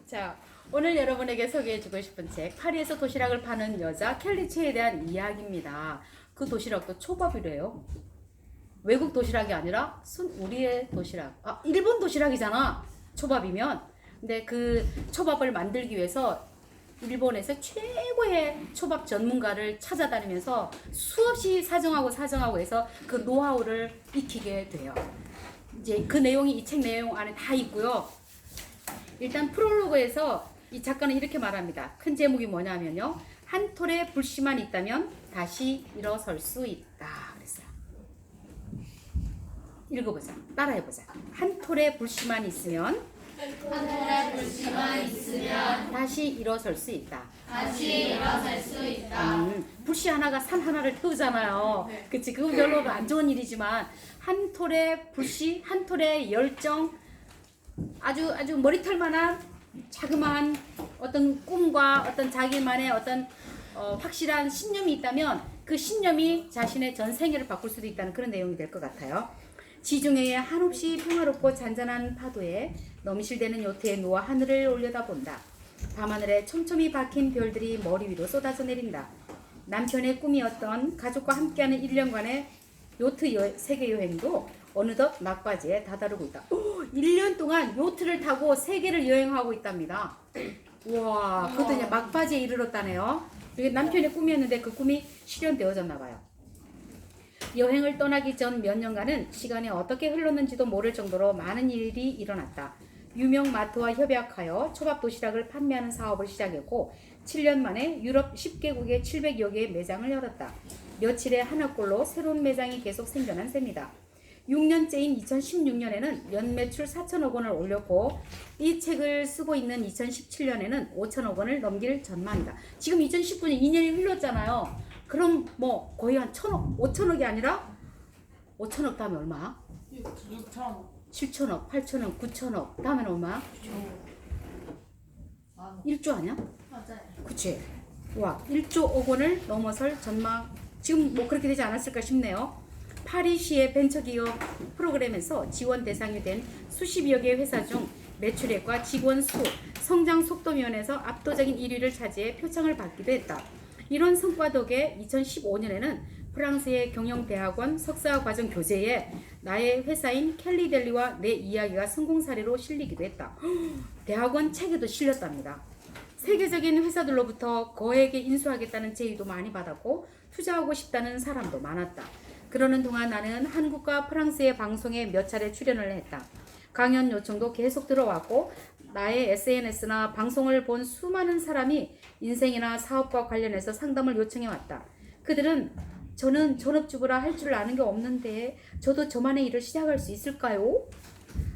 자, 오늘 여러분에게 소개해주고 싶은 책 파리에서 도시락을 파는 여자 켈리 체에 대한 이야기입니다. 그 도시락도 초밥이래요. 외국 도시락이 아니라 우리의 도시락. 일본 도시락이잖아. 초밥이면. 근데 그 초밥을 만들기 위해서 일본에서 최고의 초밥 전문가를 찾아다니면서 수없이 사정하고 해서 그 노하우를 익히게 돼요. 이제 그 내용이 이 책 내용 안에 다 있고요. 일단 프롤로그에서 이 작가는 이렇게 말합니다. 큰 제목이 뭐냐면요. 한 톨의 불씨만 있다면 다시 일어설 수 있다. 그랬어요. 읽어보자. 따라해보자. 한 톨의 불씨만 있으면 다시 일어설 수 있다. 불씨 하나가 산 하나를 태우잖아요. 그치? 그건 별로 안 좋은 일이지만 한 톨의 불씨, 한 톨의 열정, 아주 머리털만한 자그마한 어떤 꿈과 어떤 자기만의 어떤 확실한 신념이 있다면 그 신념이 자신의 전 생애를 바꿀 수도 있다는 그런 내용이 될 것 같아요. 지중해의 한없이 평화롭고 잔잔한 파도에 넘실대는 요트에 누워 하늘을 올려다본다. 밤하늘에 촘촘히 박힌 별들이 머리 위로 쏟아져 내린다. 남편의 꿈이었던 가족과 함께하는 1년간의 요트 세계 여행도 어느덧 막바지에 다다르고 있다. 1년 동안 요트를 타고 세계를 여행하고 있답니다. 와, 그것도 이제 막바지에 이르렀다네요. 이게 남편의 꿈이었는데 그 꿈이 실현되어졌나 봐요. 여행을 떠나기 전 몇 년간은 시간이 어떻게 흘렀는지도 모를 정도로 많은 일이 일어났다. 유명 마트와 협약하여 초밥 도시락을 판매하는 사업을 시작했고 7년 만에 유럽 10개국에 700여 개의 매장을 열었다. 며칠에 하나꼴로 새로운 매장이 계속 생겨난 셈이다. 6년째인 2016년에는 연매출 4천억 원을 올렸고 이 책을 쓰고 있는 2017년에는 5천억 원을 넘길 전망이다. 지금 2019년 2년이 흘렀잖아요. 그럼 뭐 거의 한 1천억, 5천억이 아니라 5천억 다음에 얼마? 6천억. 7천억, 8천억, 9천억 다음에는 얼마? 1조 아니야? 맞아요. 그치? 와, 1조 억 원을 넘어설 전망. 지금 뭐 그렇게 되지 않았을까 싶네요. 파리시의 벤처기업 프로그램에서 지원 대상이 된 수십여 개 회사 중 매출액과 직원 수, 성장 속도 면에서 압도적인 1위를 차지해 표창을 받기도 했다. 이런 성과 덕에 2015년에는 프랑스의 경영대학원 석사과정 교재에 나의 회사인 켈리델리와 내 이야기가 성공 사례로 실리기도 했다. 대학원 책에도 실렸답니다. 세계적인 회사들로부터 거액에 인수하겠다는 제의도 많이 받았고 투자하고 싶다는 사람도 많았다. 그러는 동안 나는 한국과 프랑스의 방송에 몇 차례 출연을 했다. 강연 요청도 계속 들어왔고 나의 SNS나 방송을 본 수많은 사람이 인생이나 사업과 관련해서 상담을 요청해왔다. 그들은 저는 전업주부라 할 줄 아는 게 없는데 저도 저만의 일을 시작할 수 있을까요?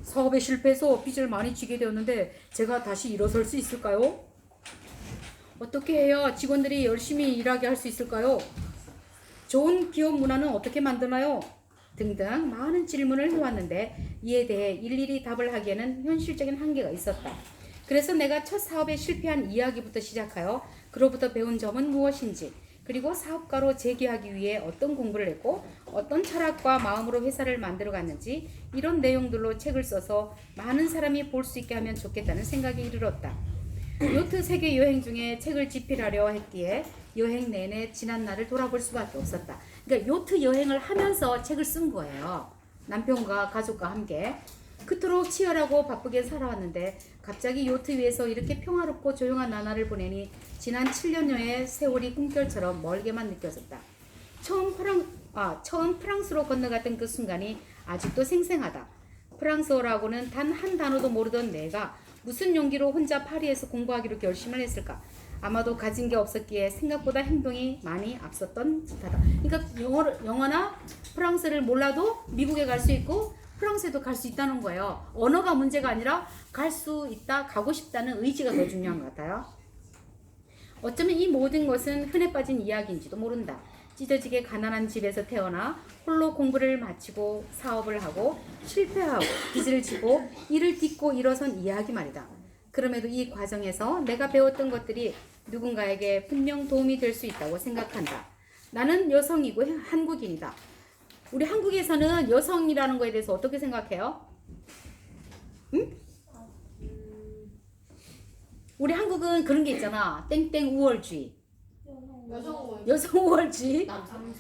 사업에 실패해서 빚을 많이 지게 되었는데 제가 다시 일어설 수 있을까요? 어떻게 해야 직원들이 열심히 일하게 할 수 있을까요? 좋은 기업 문화는 어떻게 만드나요? 등등 많은 질문을 해왔는데 이에 대해 일일이 답을 하기에는 현실적인 한계가 있었다. 그래서 내가 첫 사업에 실패한 이야기부터 시작하여 그로부터 배운 점은 무엇인지, 그리고 사업가로 재기하기 위해 어떤 공부를 했고 어떤 철학과 마음으로 회사를 만들어 갔는지 이런 내용들로 책을 써서 많은 사람이 볼 수 있게 하면 좋겠다는 생각에 이르렀다. 요트 세계 여행 중에 책을 집필하려 했기에 여행 내내 지난 날을 돌아볼 수밖에 없었다. 그러니까 요트 여행을 하면서 책을 쓴 거예요. 남편과 가족과 함께. 그토록 치열하고 바쁘게 살아왔는데 갑자기 요트 위에서 이렇게 평화롭고 조용한 나날을 보내니 지난 7년여의 세월이 꿈결처럼 멀게만 느껴졌다. 처음 프랑스로 건너갔던 그 순간이 아직도 생생하다. 프랑스어라고는 단 한 단어도 모르던 내가 무슨 용기로 혼자 파리에서 공부하기로 결심을 했을까? 아마도 가진 게 없었기에 생각보다 행동이 많이 앞섰던 듯하다. 그러니까 영어나 프랑스를 몰라도 미국에 갈 수 있고 프랑스에도 갈 수 있다는 거예요. 언어가 문제가 아니라 갈 수 있다, 가고 싶다는 의지가 더 중요한 것 같아요. 어쩌면 이 모든 것은 흔해 빠진 이야기인지도 모른다. 찢어지게 가난한 집에서 태어나 홀로 공부를 마치고 사업을 하고 실패하고 빚을 지고 이를 딛고 일어선 이야기 말이다. 그럼에도 이 과정에서 내가 배웠던 것들이 누군가에게 분명 도움이 될 수 있다고 생각한다. 나는 여성이고 한국인이다. 우리 한국에서는 여성이라는 거에 대해서 어떻게 생각해요? 응? 우리 한국은 그런 게 있잖아. 땡땡 우월주의. 여성 여성 우월주의. 남성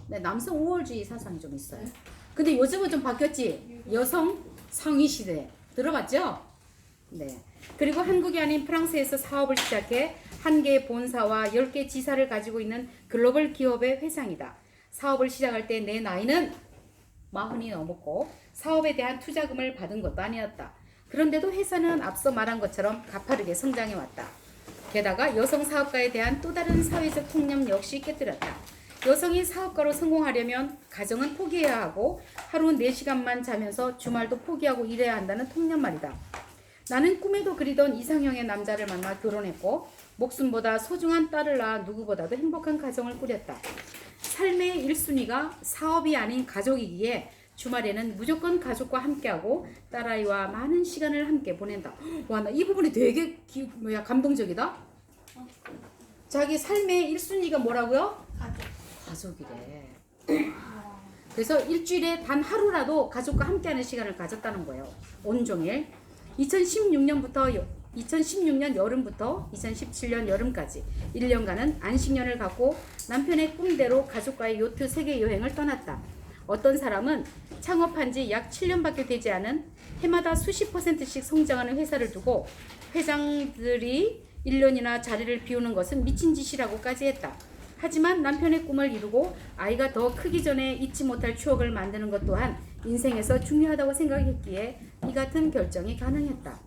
네, 남성 우월주의 사상이 좀 있어요. 근데 요즘은 좀 바뀌었지. 여성 상위 시대. 들어봤죠? 네. 그리고 한국이 아닌 프랑스에서 사업을 시작해 한 개의 본사와 10개 지사를 가지고 있는 글로벌 기업의 회장이다. 사업을 시작할 때 내 나이는 40이 넘었고 사업에 대한 투자금을 받은 것도 아니었다. 그런데도 회사는 앞서 말한 것처럼 가파르게 성장해 왔다. 게다가 여성 사업가에 대한 또 다른 사회적 통념 역시 깨뜨렸다. 여성이 사업가로 성공하려면 가정은 포기해야 하고 하루 4시간만 자면서 주말도 포기하고 일해야 한다는 통념 말이다. 나는 꿈에도 그리던 이상형의 남자를 만나 결혼했고 목숨보다 소중한 딸을 낳아 누구보다도 행복한 가정을 꾸렸다. 삶의 1순위가 사업이 아닌 가족이기에 주말에는 무조건 가족과 함께하고 딸아이와 많은 시간을 함께 보낸다. 와, 나 이 부분이 되게 감동적이다. 자기 삶의 1순위가 뭐라고요? 가족이래. 그래서 일주일에 단 하루라도 가족과 함께하는 시간을 가졌다는 거예요. 온종일. 2016년 여름부터 2017년 여름까지 1년간은 안식년을 갖고 남편의 꿈대로 가족과의 요트 세계 여행을 떠났다. 어떤 사람은 창업한 지 약 7년밖에 되지 않은 해마다 수십 %씩 성장하는 회사를 두고 회장들이 1년이나 자리를 비우는 것은 미친 짓이라고까지 했다. 하지만 남편의 꿈을 이루고 아이가 더 크기 전에 잊지 못할 추억을 만드는 것 또한 인생에서 중요하다고 생각했기에 이 같은 결정이 가능했다.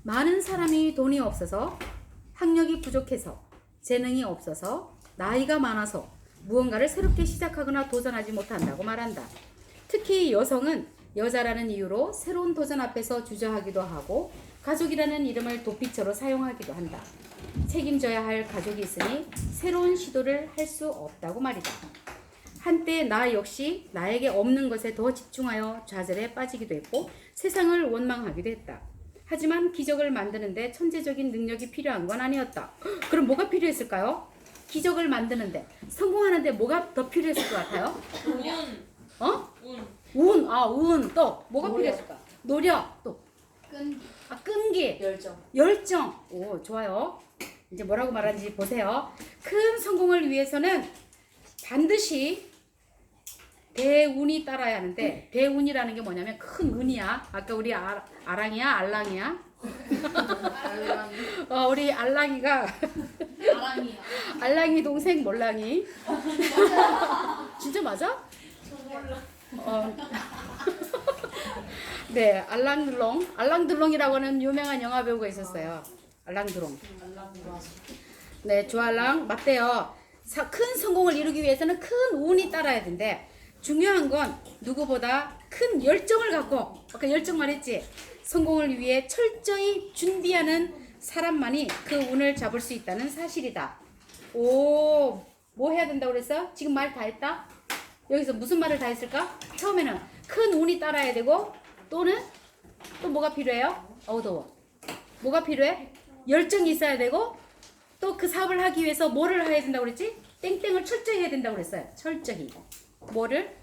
많은 사람이 돈이 없어서, 학력이 부족해서, 재능이 없어서, 나이가 많아서 무언가를 새롭게 시작하거나 도전하지 못한다고 말한다. 특히 여성은 여자라는 이유로 새로운 도전 앞에서 주저하기도 하고 가족이라는 이름을 도피처로 사용하기도 한다. 책임져야 할 가족이 있으니 새로운 시도를 할 수 없다고 말이다. 한때 나 역시 나에게 없는 것에 더 집중하여 좌절에 빠지기도 했고 세상을 원망하기도 했다. 하지만 기적을 만드는데 천재적인 능력이 필요한 건 아니었다. 그럼 뭐가 필요했을까요? 기적을 만드는데, 성공하는데 뭐가 더 필요했을 것 같아요? 운. 운. 또 뭐가 필요했을까? 노력. 또 끈기. 열정. 오, 좋아요. 이제 뭐라고 말하는지 보세요. 큰 성공을 위해서는 반드시 대운이 따라야 하는데, 대운이라는 게 뭐냐면 큰 운이야. 아까 우리 아랑이야? 알랑이야? 우리 알랑이가 알랑이 동생 몰랑이. 진짜 맞아? 네, 알랑들롱이라고 하는 유명한 영화 배우가 있었어요. 알랑드롱. 네, 주알랑 맞대요. 큰 성공을 이루기 위해서는 큰 운이 따라야 된대. 중요한 건 누구보다 큰 열정을 갖고, 아까 열정 말했지? 성공을 위해 철저히 준비하는 사람만이 그 운을 잡을 수 있다는 사실이다. 오, 뭐 해야 된다고 그랬어? 지금 말 다 했다? 여기서 무슨 말을 다 했을까? 처음에는 큰 운이 따라야 되고, 또는 또 뭐가 필요해요? 더워. 뭐가 필요해? 열정이 있어야 되고, 또 그 사업을 하기 위해서 뭐를 해야 된다고 그랬지? 땡땡을 철저히 해야 된다고 그랬어요. 철저히. 뭐를?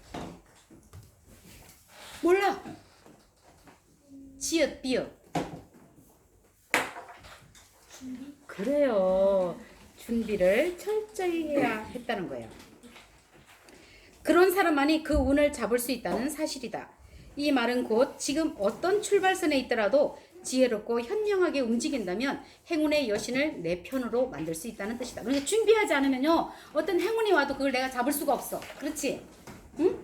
몰라. 지읒, 비읒. 그래요. 준비를 철저히 해야 했다는 거예요. 그런 사람만이 그 운을 잡을 수 있다는 사실이다. 이 말은 곧 지금 어떤 출발선에 있더라도 지혜롭고 현명하게 움직인다면 행운의 여신을 내 편으로 만들 수 있다는 뜻이다. 그러니까 준비하지 않으면요, 어떤 행운이 와도 그걸 내가 잡을 수가 없어. 그렇지? 응?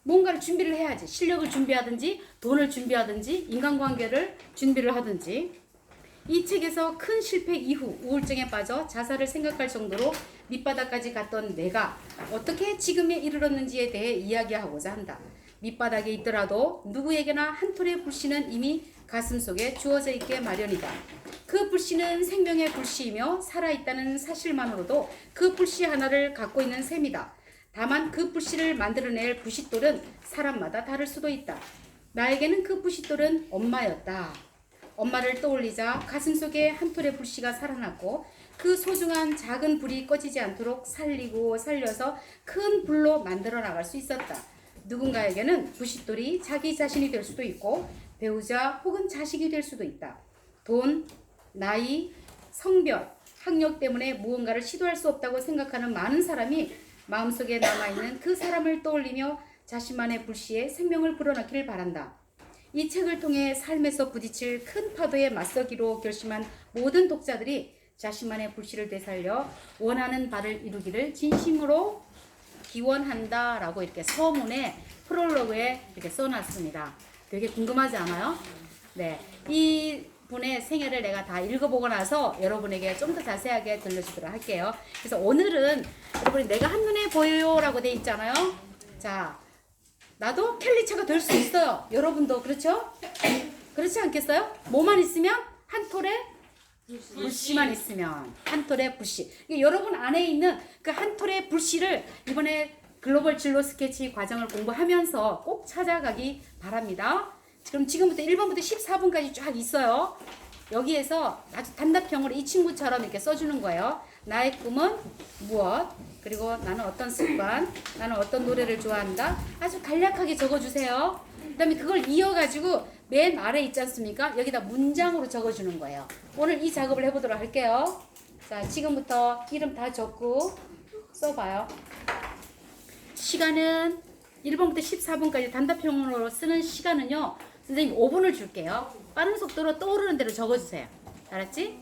뭔가를 준비를 해야지. 실력을 준비하든지, 돈을 준비하든지, 인간관계를 준비를 하든지. 이 책에서 큰 실패 이후 우울증에 빠져 자살을 생각할 정도로 밑바닥까지 갔던 내가 어떻게 지금에 이르렀는지에 대해 이야기하고자 한다. 밑바닥에 있더라도 누구에게나 한 톨의 불씨는 이미 가슴속에 주어져 있게 마련이다. 그 불씨는 생명의 불씨이며 살아있다는 사실만으로도 그 불씨 하나를 갖고 있는 셈이다. 다만 그 불씨를 만들어낼 부싯돌은 사람마다 다를 수도 있다. 나에게는 그 부싯돌은 엄마였다. 엄마를 떠올리자 가슴속에 한 톨의 불씨가 살아났고 그 소중한 작은 불이 꺼지지 않도록 살리고 살려서 큰 불로 만들어 나갈 수 있었다. 누군가에게는 부싯돌이 자기 자신이 될 수도 있고 배우자 혹은 자식이 될 수도 있다. 돈, 나이, 성별, 학력 때문에 무언가를 시도할 수 없다고 생각하는 많은 사람이 마음속에 남아있는 그 사람을 떠올리며 자신만의 불씨에 생명을 불어넣기를 바란다. 이 책을 통해 삶에서 부딪힐 큰 파도에 맞서기로 결심한 모든 독자들이 자신만의 불씨를 되살려 원하는 바를 이루기를 진심으로 기원한다 라고 이렇게 서문에 프롤로그에 이렇게 써놨습니다. 되게 궁금하지 않아요? 네, 이 분의 생애를 내가 다 읽어보고 나서 여러분에게 좀 더 자세하게 들려주도록 할게요. 그래서 오늘은 여러분이 내가 한눈에 보여요 라고 돼 있잖아요. 자, 나도 켈리차가 될 수 있어요. 여러분도 그렇죠? 그렇지 않겠어요? 뭐만 있으면 한 톨에 불씨만 있으면 한 톨의 불씨. 여러분 안에 있는 그 한 톨의 불씨를 이번에 글로벌 진로 스케치 과정을 공부하면서 꼭 찾아가기 바랍니다. 그럼 지금부터 1번부터 14번까지 쫙 있어요. 여기에서 아주 단답형으로 이 친구처럼 이렇게 써주는 거예요. 나의 꿈은 무엇? 그리고 나는 어떤 습관? 나는 어떤 노래를 좋아한다? 아주 간략하게 적어주세요. 그 다음에 그걸 이어가지고 맨 아래 있지 않습니까? 여기다 문장으로 적어주는 거예요. 오늘 이 작업을 해보도록 할게요. 자, 지금부터 이름 다 적고 써봐요. 시간은 1번부터 14번까지 단답형으로 쓰는 시간은요. 선생님 5분을 줄게요. 빠른 속도로 떠오르는 대로 적어주세요. 알았지?